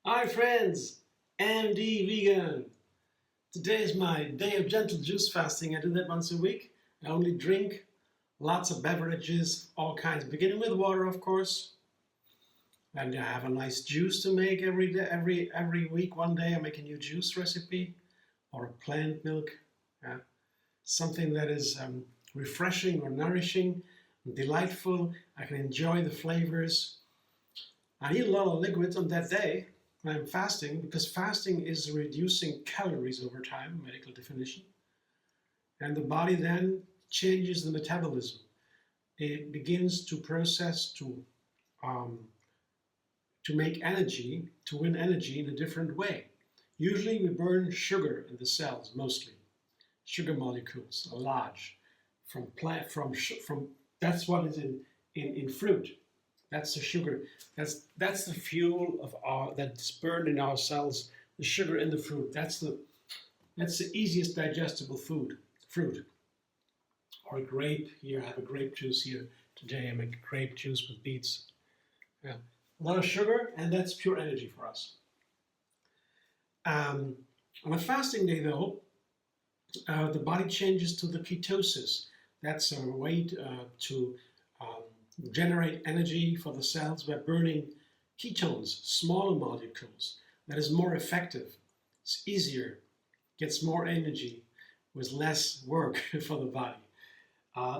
Hi friends, MD Vegan. Today is my day of gentle juice fasting. I do that once a week. I only drink lots of beverages, all kinds, beginning with water, of course. And I have a nice juice to make every day, every week. One day I make a new juice recipe or a plant milk. Something that is refreshing or nourishing, delightful. I can enjoy the flavors. I eat a lot of liquids on that day when I'm fasting, because fasting is reducing calories over time, medical definition. And the body then changes the metabolism. It begins to process, to make energy, to win energy in a different way. Usually we burn sugar in the cells, mostly. Sugar molecules are large from that's what is in fruit. That's the sugar. That's the fuel that's burned in our cells. The sugar in the fruit. That's the easiest digestible fruit. Or a grape. Here I have a grape juice here. Today I make grape juice with beets. Yeah. A lot of sugar, and that's pure energy for us. On a fasting day, though, the body changes to the ketosis. That's a way to generate energy for the cells by burning ketones, smaller molecules. That is more effective. It's easier, gets more energy with less work for the body.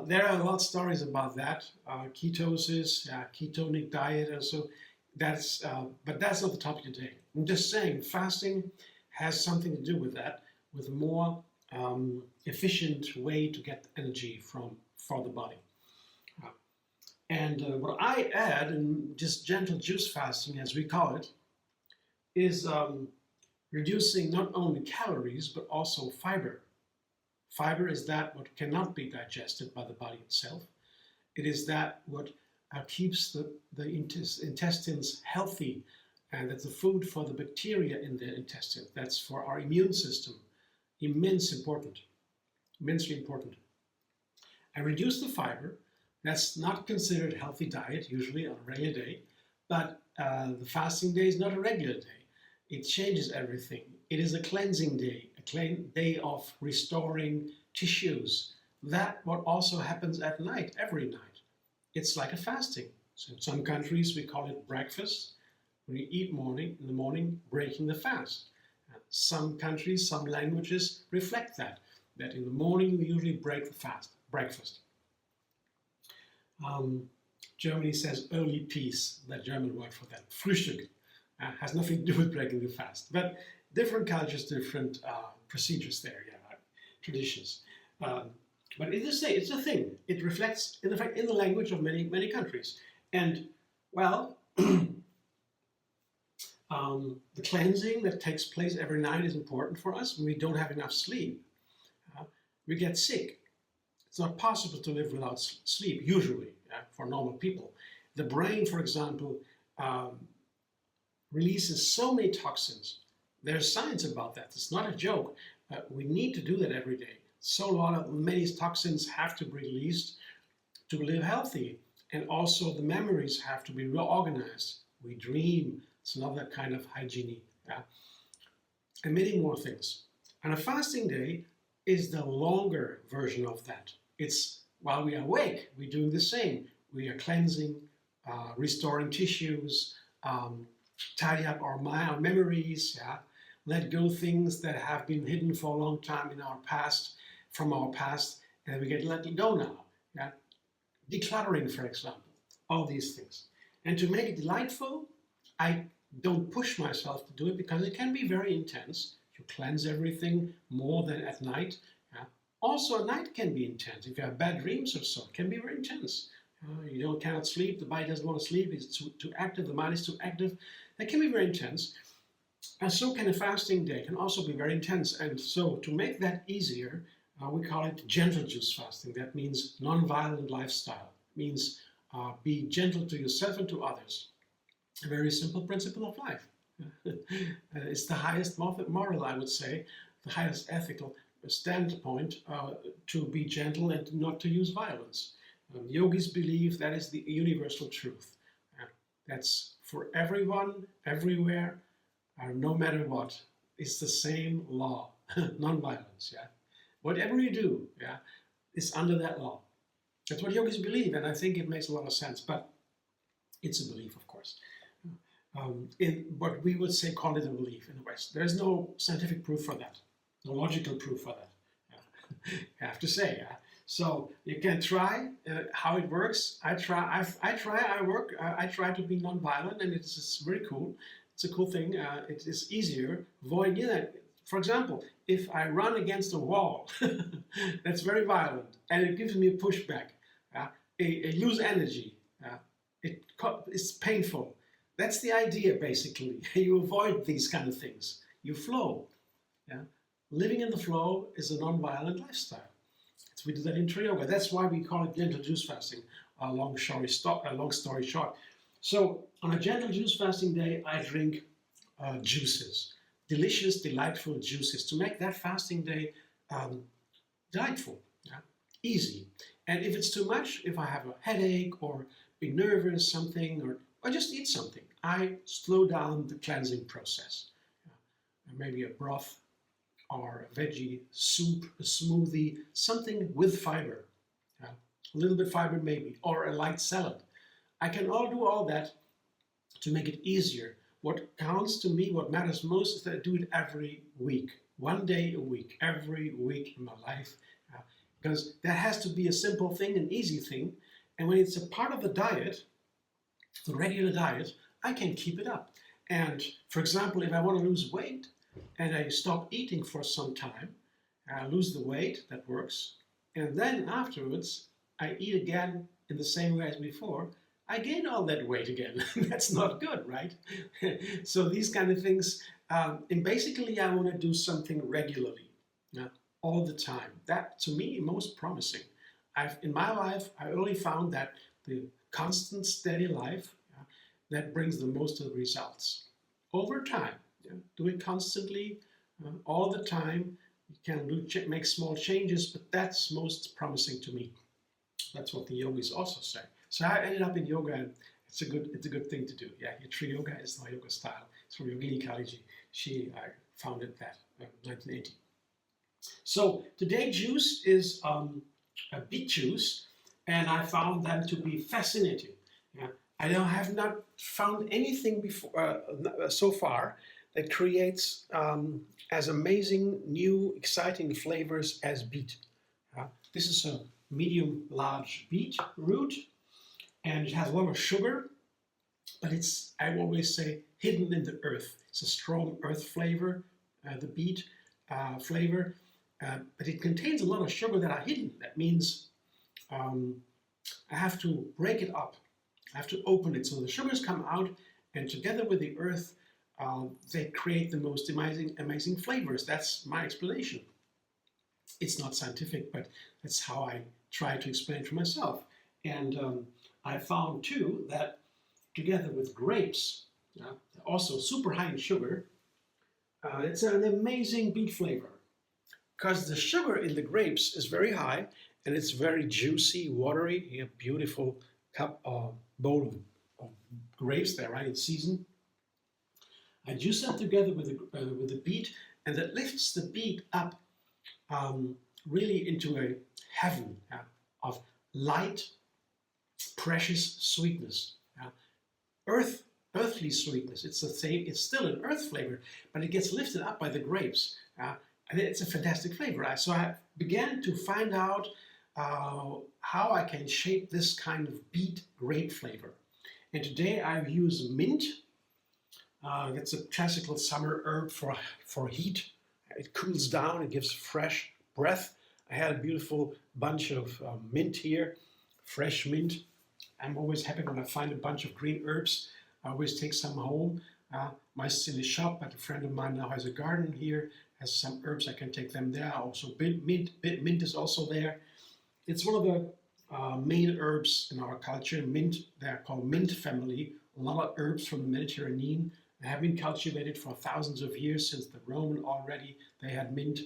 There are a lot of stories about that. Ketosis, ketonic diet, also. But that's not the topic today. I'm just saying fasting has something to do with that, with a more efficient way to get energy for the body. And what I add in just gentle juice fasting, as we call it, is reducing not only calories, but also fiber. Fiber is that what cannot be digested by the body itself. It is that what keeps the intestines healthy, and that's the food for the bacteria in the intestine. That's for our immune system. Immensely important. I reduce the fiber. That's not considered a healthy diet, usually on a regular day, but the fasting day is not a regular day. It changes everything. It is a cleansing day, a day of restoring tissues. That what also happens at night, every night. It's like a fasting. So in some countries we call it breakfast. When you eat in the morning, breaking the fast. Some countries, some languages reflect that in the morning we usually break the fast, breakfast. Germany says early peace, that German word for that. Frühstück has nothing to do with breaking the fast, but different cultures, different procedures there, traditions. But it's a thing. It reflects, in fact, in the language of many countries. And, well, the cleansing that takes place every night is important for us. When we don't have enough sleep, we get sick. It's not possible to live without sleep, usually, for normal people. The brain, for example, releases so many toxins. There's science about that. It's not a joke. We need to do that every day. So many toxins have to be released to live healthy. And also the memories have to be reorganized. We dream. It's another kind of hygiene. And many more things. And a fasting day is the longer version of that. It's while we are awake, we're doing the same. We are cleansing, restoring tissues, tidy up our memories, let go things that have been hidden for a long time in our past, from our past, and we get let go now. Decluttering, for example, all these things. And to make it delightful, I don't push myself to do it because it can be very intense. You cleanse everything more than at night. Also, at night can be intense. If you have bad dreams or so, it can be very intense. You cannot sleep, the body doesn't want to sleep, it's too active, the mind is too active. That can be very intense. And so can a fasting day, can also be very intense. And so to make that easier, we call it gentle juice fasting. That means non-violent lifestyle. It means be gentle to yourself and to others. A very simple principle of life. It's the highest moral, I would say, the highest ethical standpoint to be gentle and not to use violence. Yogis believe that is the universal truth. That's for everyone, everywhere, no matter what. It's the same law, non-violence. Yeah, whatever you do, yeah, is under that law. That's what yogis believe, and I think it makes a lot of sense. But it's a belief, of course. In what we would say, call it a belief in the West. There's no scientific proof for that, no logical proof for that. Yeah. I have to say. Yeah. So you can try how it works. I try to be non-violent, and it's very cool. It's a cool thing. It is easier. Avoid that. For example, if I run against a wall, that's very violent, and it gives me a pushback. I lose energy. It's painful. That's the idea, basically. You avoid these kind of things. You flow. Yeah? Living in the flow is a non-violent lifestyle. We do that in TriYoga. That's why we call it gentle juice fasting. A long story short. So on a gentle juice fasting day, I drink juices, delicious, delightful juices, to make that fasting day delightful, yeah? Easy. And if it's too much, if I have a headache or be nervous, something, or just eat something, I slow down the cleansing process. Maybe a broth, or a veggie soup, a smoothie, something with fiber. Yeah? A little bit fiber maybe, or a light salad. I can do all that to make it easier. What counts to me, what matters most, is that I do it every week. 1 day a week, every week in my life. Because that has to be a simple thing, an easy thing. And when it's a part of the diet, the regular diet, I can keep it up. And for example, if I want to lose weight, and I stop eating for some time, I lose the weight, that works, and then afterwards I eat again in the same way as before, I gain all that weight again. That's not good, right? So these kind of things, and basically I want to do something regularly, all the time. That, to me, most promising. In my life, I only found that the constant, steady life, that brings the most of the results. Over time. Do it constantly, all the time. You can make small changes, but that's most promising to me. That's what the yogis also say. So I ended up in yoga, and it's a good thing to do. Yeah, TriYoga is my yoga style. It's from Yogini Kaliji. She founded that in 1980. So today's juice is a beet juice, and I found them to be fascinating. Yeah. I have not found anything before so far that creates as amazing, new, exciting flavors as beet. This is a medium large beet root, and it has a lot of sugar, but it's, I always say, hidden in the earth. It's a strong earth flavor, the beet flavor, but it contains a lot of sugar that are hidden. That means I have to break it up. I have to open it so the sugars come out, and together with the earth, they create the most amazing flavors. That's my explanation. It's not scientific, but that's how I try to explain it for myself. And I found too that together with grapes, also super high in sugar, it's an amazing beet flavor. Because the sugar in the grapes is very high, and it's very juicy, watery, a beautiful bowl of grapes there, right in season. I juice them together with the beet, and that lifts the beet up really into a heaven of light, precious sweetness, earthly sweetness. It's the same. It's still an earth flavor, but it gets lifted up by the grapes. And it's a fantastic flavor. So I began to find out how I can shape this kind of beet grape flavor. And today I've used mint. It's a classical summer herb for heat. It cools down, it gives fresh breath. I had a beautiful bunch of mint here, fresh mint. I'm always happy when I find a bunch of green herbs. I always take some home. Mine is in the shop, but a friend of mine now has a garden here, has some herbs. I can take them there. Also, mint is also there. It's one of the main herbs in our culture. Mint, they're called mint family. A lot of herbs from the Mediterranean. They have been cultivated for thousands of years, since the Roman already. They had mint.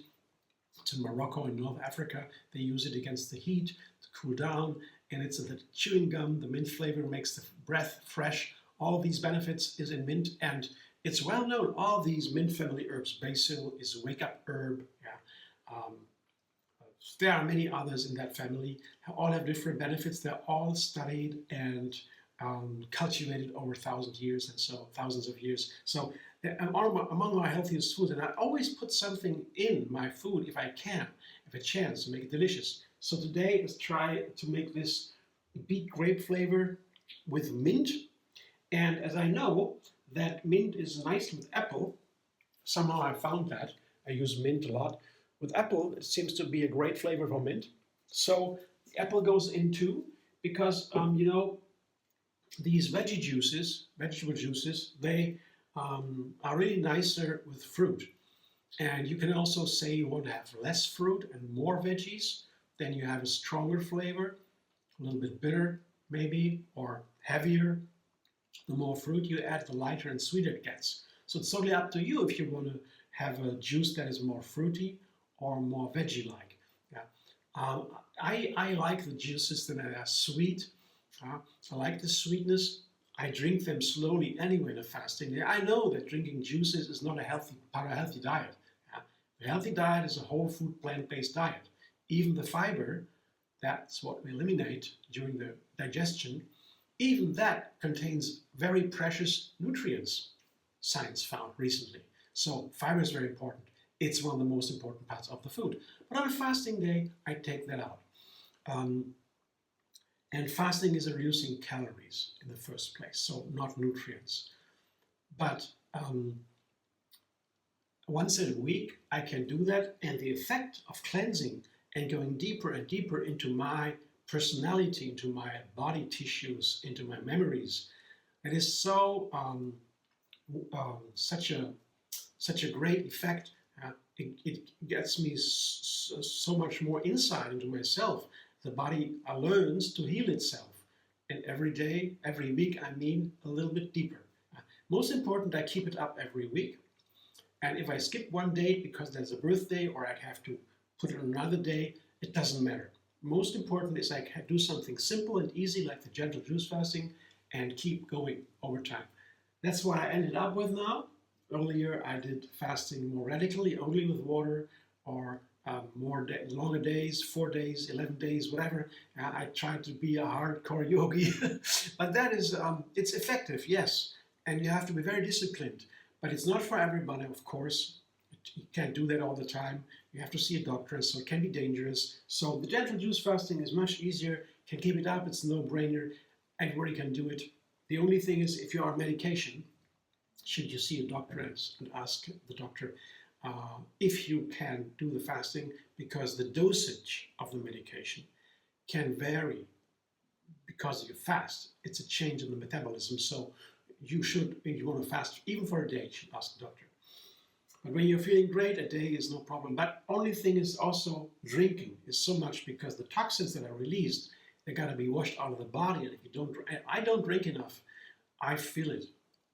to Morocco and North Africa. They use it against the heat to cool down, and it's the chewing gum, the mint flavor makes the breath fresh. All these benefits is in mint, and it's well known. All these mint family herbs, basil is a wake-up herb. Yeah. There are many others in that family. All have different benefits. They're all studied and cultivated over thousands of years. So among our healthiest foods, and I always put something in my food if I can, if a chance to make it delicious. So today, let's try to make this beet grape flavor with mint. And as I know that mint is nice with apple, somehow I found that. I use mint a lot. With apple, it seems to be a great flavor for mint. So the apple goes in too, because you know, these vegetable juices, they are really nicer with fruit. And you can also say you want to have less fruit and more veggies, then you have a stronger flavor, a little bit bitter maybe, or heavier. The more fruit you add, the lighter and sweeter it gets. So it's totally up to you if you want to have a juice that is more fruity or more veggie-like. Yeah. I like the juices that are sweet. I like the sweetness. I drink them slowly anyway in a fasting. I know that drinking juices is not a healthy part of a healthy diet. A healthy diet is a whole food plant-based diet. Even the fiber, that's what we eliminate during the digestion, even that contains very precious nutrients, science found recently. So fiber is very important. It's one of the most important parts of the food. But on a fasting day, I take that out. And fasting is reducing calories in the first place, so not nutrients. But once a week, I can do that, and the effect of cleansing and going deeper and deeper into my personality, into my body tissues, into my memories, it is so such a great effect. It gets me so much more insight into myself. The body learns to heal itself, and every day, every week, I mean a little bit deeper. Most important, I keep it up every week. And if I skip one day because there's a birthday or I have to put it on another day, it doesn't matter. Most important is I can do something simple and easy like the gentle juice fasting and keep going over time. That's what I ended up with now. Earlier I did fasting more radically, only with water, or longer days, 4 days, 11 days, whatever. I tried to be a hardcore yogi, but that is, it's effective, yes. And you have to be very disciplined, but it's not for everybody, of course. You can't do that all the time. You have to see a doctor, so it can be dangerous. So the gentle juice fasting is much easier, can keep it up, it's a no-brainer. Everybody can do it. The only thing is, if you're on medication, should you see a doctor and ask the doctor if you can do the fasting, because the dosage of the medication can vary because you fast. It's a change in the metabolism, so you should, if you want to fast even for a day, you should ask the doctor. But when you're feeling great, a day is no problem. But only thing is also drinking is so much, because the toxins that are released, they got to be washed out of the body. And if you don't, I don't drink enough. I feel it.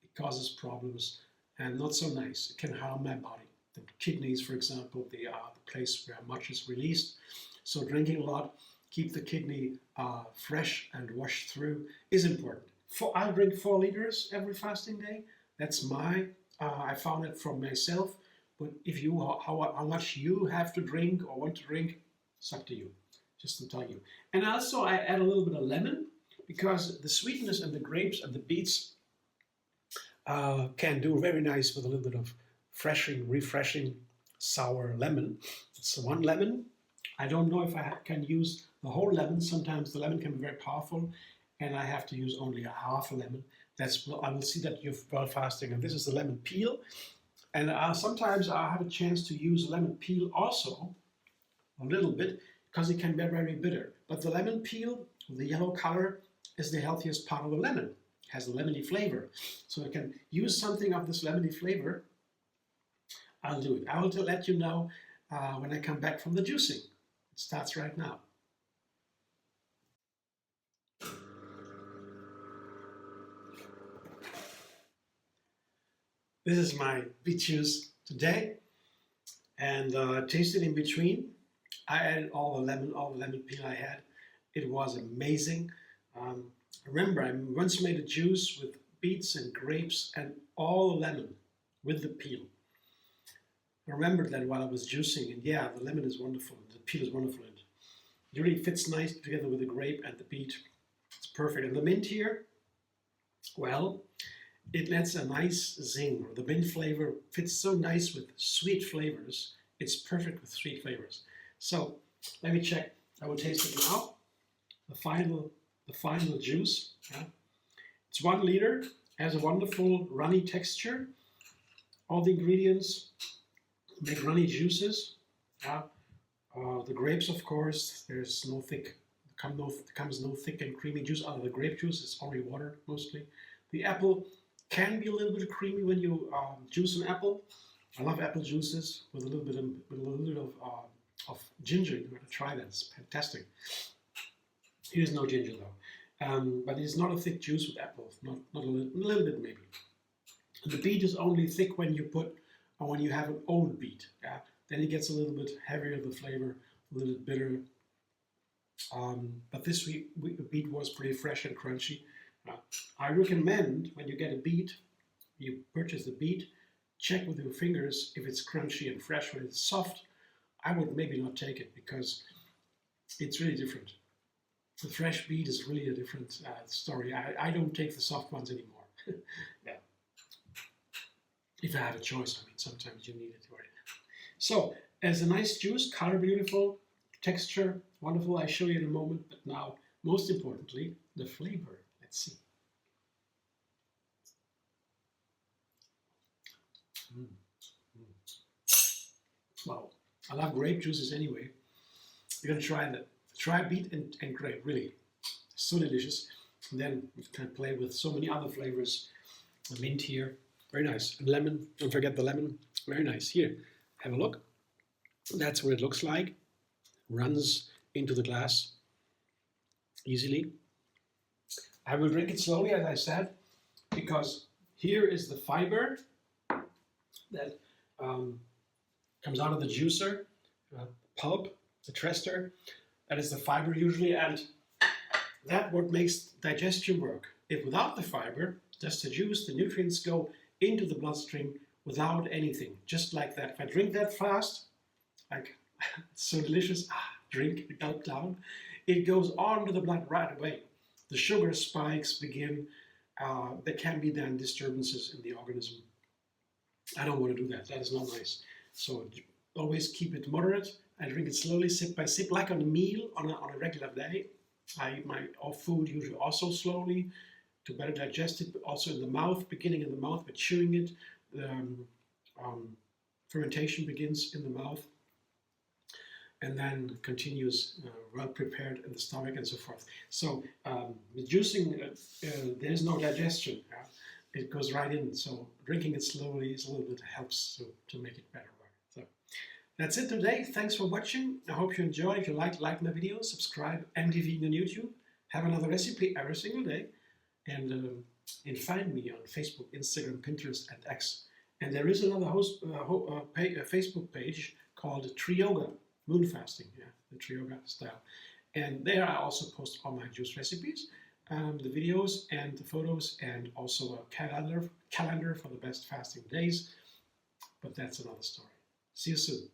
It causes problems and not so nice. It can harm my body. The kidneys, for example, they are the place where much is released. So drinking a lot, keep the kidney fresh and washed through is important. I drink 4 liters every fasting day. That's I found it from myself. But if you, how much you have to drink or want to drink, it's up to you. Just to tell you. And also I add a little bit of lemon, because the sweetness and the grapes and the beets can do very nice with a little bit of refreshing sour lemon. It's 1 lemon. I don't know if I can use the whole lemon. Sometimes the lemon can be very powerful, and I have to use only a half a lemon. I will see that you've while fasting. And this is the lemon peel. And sometimes I have a chance to use lemon peel also, a little bit, because it can be very bitter. But the lemon peel, the yellow color, is the healthiest part of the lemon. It has a lemony flavor. So I can use something of this lemony flavor. I'll do it. I will let you know when I come back from the juicing. It starts right now. This is my beet juice today. and tasted in between. I added all the lemon peel I had. It was amazing. Remember, I once made a juice with beets and grapes and all the lemon with the peel. I remembered that while I was juicing, and yeah, the lemon is wonderful. The peel is wonderful. And it really fits nice together with the grape and the beet. It's perfect. And the mint here, well, it adds a nice zing. The mint flavor fits so nice with sweet flavors. It's perfect with sweet flavors. So let me check. I will taste it now. The final juice. Yeah. It's 1 liter. Has a wonderful runny texture. All the ingredients make runny juices. Yeah. The grapes, of course, there's no thick, comes no thick and creamy juice out of the grape juice. It's only water mostly. The apple can be a little bit creamy when you juice an apple. I love apple juices with a little bit of ginger. You gotta try that. It's fantastic. Here's no ginger though, but it's not a thick juice with apples. Not a little bit maybe. The beet is only thick when you have an old beet. Yeah, then it gets a little bit heavier, the flavor, a little bit bitter. But this beet was pretty fresh and crunchy. I recommend when you get a beet, you purchase the beet, check with your fingers if it's crunchy and fresh. When it's soft, I would maybe not take it because it's really different. The fresh beet is really a different story. I don't take the soft ones anymore. Yeah. If I have a choice, I mean, sometimes you need it. Right? So, as a nice juice, color beautiful, texture wonderful. I show you in a moment. But now, most importantly, the flavor. Let's see. Wow, I love grape juices anyway. You're gonna try that. Try beet and grape, really. So delicious. And then you can play with so many other flavors. The mint here, very nice. And lemon, don't forget the lemon, very nice. Here, have a look. That's what it looks like. Runs into the glass easily. I will drink it slowly, as I said, because here is the fiber that comes out of the juicer, pulp, the trester. That is the fiber usually, and that's what makes digestion work. If without the fiber, just the juice, the nutrients go into the bloodstream without anything, just like that. If I drink that fast, like it's so delicious, drink, gulp down, it goes on to the blood right away. The sugar spikes begin. There can be then disturbances in the organism. I don't want to do that. That is not nice. So always keep it moderate. I drink it slowly, sip by sip, like on a meal on a regular day. I eat my food usually also slowly to better digest it, but also in the mouth, beginning in the mouth by chewing it. Fermentation begins in the mouth and then continues well prepared in the stomach and so forth. So with juicing, there is no digestion. It goes right in. So drinking it slowly is a little bit helps to make it better. So that's it today. Thanks for watching. I hope you enjoyed. If you like my video, subscribe. MD Vegan on YouTube. Have another recipe every single day. And find me on Facebook, Instagram, Pinterest, and X. And there is another Facebook page called TriYoga Moon Fasting, the TriYoga style. And there I also post all my juice recipes, the videos and the photos, and also a calendar for the best fasting days. But that's another story. See you soon.